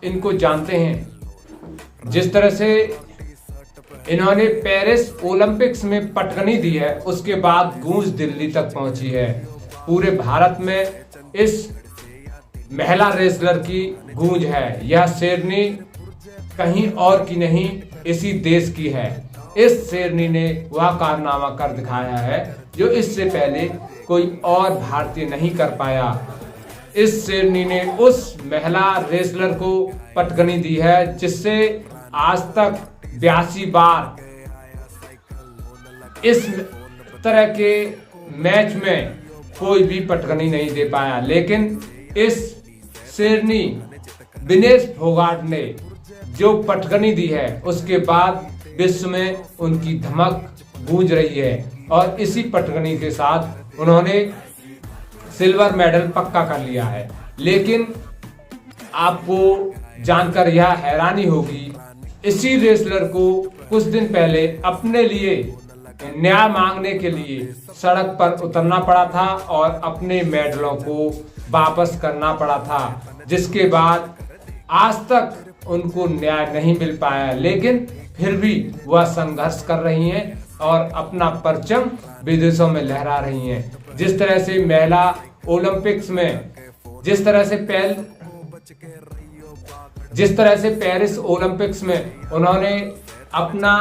आप इनको जानते हैं। जिस तरह से इन्होंने पेरिस ओलंपिक्स में पटकनी दी है, उसके बाद गूंज दिल्ली तक पहुंची है। पूरे भारत में इस महिला रेसलर की गूंज है। यह शेरनी कहीं और की नहीं, इसी देश की है। इस शेरनी ने वह कारनामा कर दिखाया है जो इससे पहले कोई और भारतीय नहीं कर पाया। इस शेरनी ने उस महिला रेसलर को पटकनी दी है जिससे आज तक 82 बार इस तरह के मैच में कोई भी पटकनी नहीं दे पाया। लेकिन इस शेरनी विनेश फोगाट ने जो पटकनी दी है, उसके बाद विश्व में उनकी धमक गूंज रही है और इसी पटकनी के साथ उन्होंने सिल्वर मेडल पक्का कर लिया है। लेकिन आपको जानकर यह हैरानी होगी, इसी रेसलर को कुछ दिन पहले अपने लिए न्याय मांगने के लिए सड़क पर उतरना पड़ा था और अपने मेडलों को वापस करना पड़ा था, जिसके बाद आज तक उनको न्याय नहीं मिल पाया। लेकिन फिर भी वह संघर्ष कर रही हैं और अपना परचम विदेशों में लहरा रही हैं। जिस तरह से महिला ओलंपिक्स में जिस तरह से पेरिस ओलंपिक्स में उन्होंने अपना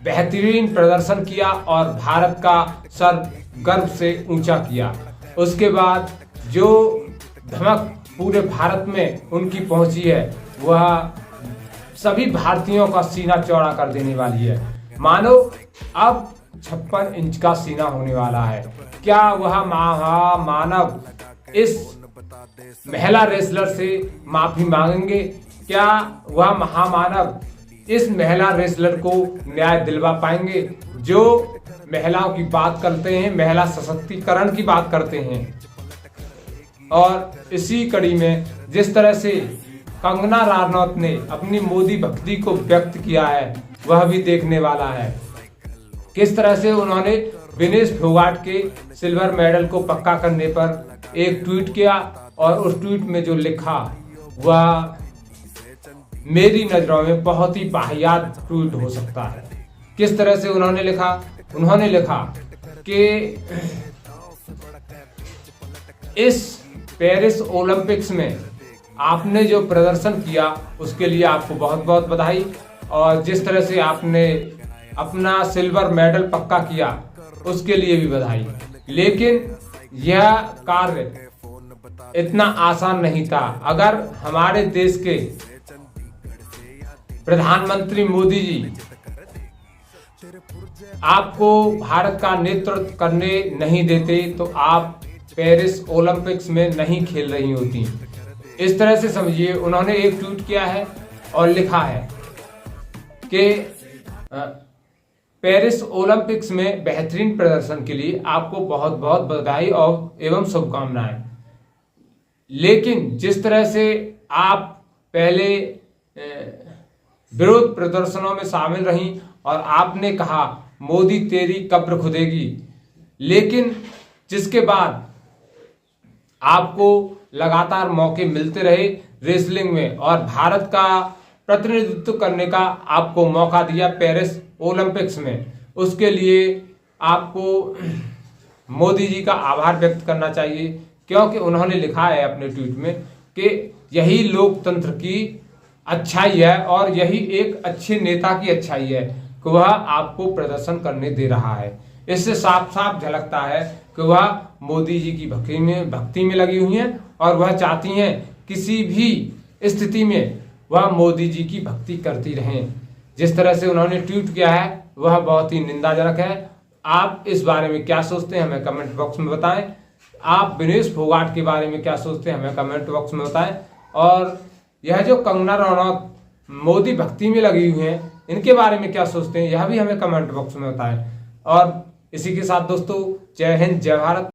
बेहतरीन प्रदर्शन किया और भारत का सर गर्व से ऊंचा किया, उसके बाद जो धमक पूरे भारत में उनकी पहुंची है, वह सभी भारतीयों का सीना चौड़ा कर देने वाली है। मानो अब 56 इंच का सीना होने वाला है। क्या वह महामानव इस महिला रेसलर से माफी मांगेंगे? क्या वह महामानव इस महिला रेसलर को न्याय दिलवा पाएंगे जो महिलाओं की बात करते हैं, महिला सशक्तिकरण की बात करते हैं? और इसी कड़ी में जिस तरह से कंगना रनौत ने अपनी मोदी भक्ति को व्यक्त किया है, वह भी देखने वाला है। किस तरह से उन्होंने विनेश फोगाट के सिल्वर मेडल को पक्का करने पर एक ट्वीट किया और उस ट्वीट में जो लिखा वह मेरी नजरों में बहुत ही वाहियात ट्वीट हो सकता है। किस तरह से उन्होंने लिखा कि इस पेरिस ओलंपिक्स में आपने जो प्रदर्शन किया उसके लिए आपको बहुत बहुत बधाई, और जिस तरह से आपने अपना सिल्वर मेडल पक्का किया उसके लिए भी बधाई। लेकिन यह कार्य इतना आसान नहीं था। अगर हमारे देश के प्रधानमंत्री मोदी जी आपको भारत का नेतृत्व करने नहीं देते तो आप पेरिस ओलंपिक्स में नहीं खेल रही होती। इस तरह से समझिए, उन्होंने एक ट्वीट किया है और लिखा है कि पेरिस ओलंपिक्स में बेहतरीन प्रदर्शन के लिए आपको बहुत बहुत बधाई और एवं शुभकामनाएं। लेकिन जिस तरह से आप पहले विरोध प्रदर्शनों में शामिल रहीं और आपने कहा मोदी तेरी कब्र खुदेगी, लेकिन जिसके बाद आपको लगातार मौके मिलते रहे रेसलिंग में और भारत का प्रतिनिधित्व करने का आपको मौका दिया पेरिस ओलंपिक्स में, उसके लिए आपको मोदी जी का आभार व्यक्त करना चाहिए। क्योंकि उन्होंने लिखा है अपने ट्वीट में कि यही लोकतंत्र की अच्छाई है और यही एक अच्छे नेता की अच्छाई है कि वह आपको प्रदर्शन करने दे रहा है। इससे साफ साफ झलकता है कि वह मोदी जी की भक्ति में लगी हुई हैं और वह चाहती हैं किसी भी स्थिति में वह मोदी जी की भक्ति करती रहें। जिस तरह से उन्होंने ट्वीट किया है वह बहुत ही निंदाजनक है। आप इस बारे में क्या सोचते हैं हमें कमेंट बॉक्स में बताएं। आप विनेश फोगाट के बारे में क्या सोचते हैं हमें कमेंट बॉक्स में बताएं। और यह जो कंगना रनौत मोदी भक्ति में लगी हुई हैं, इनके बारे में क्या सोचते हैं यह भी हमें कमेंट बॉक्स में बताएं। और इसी के साथ दोस्तों, जय हिंद, जय भारत।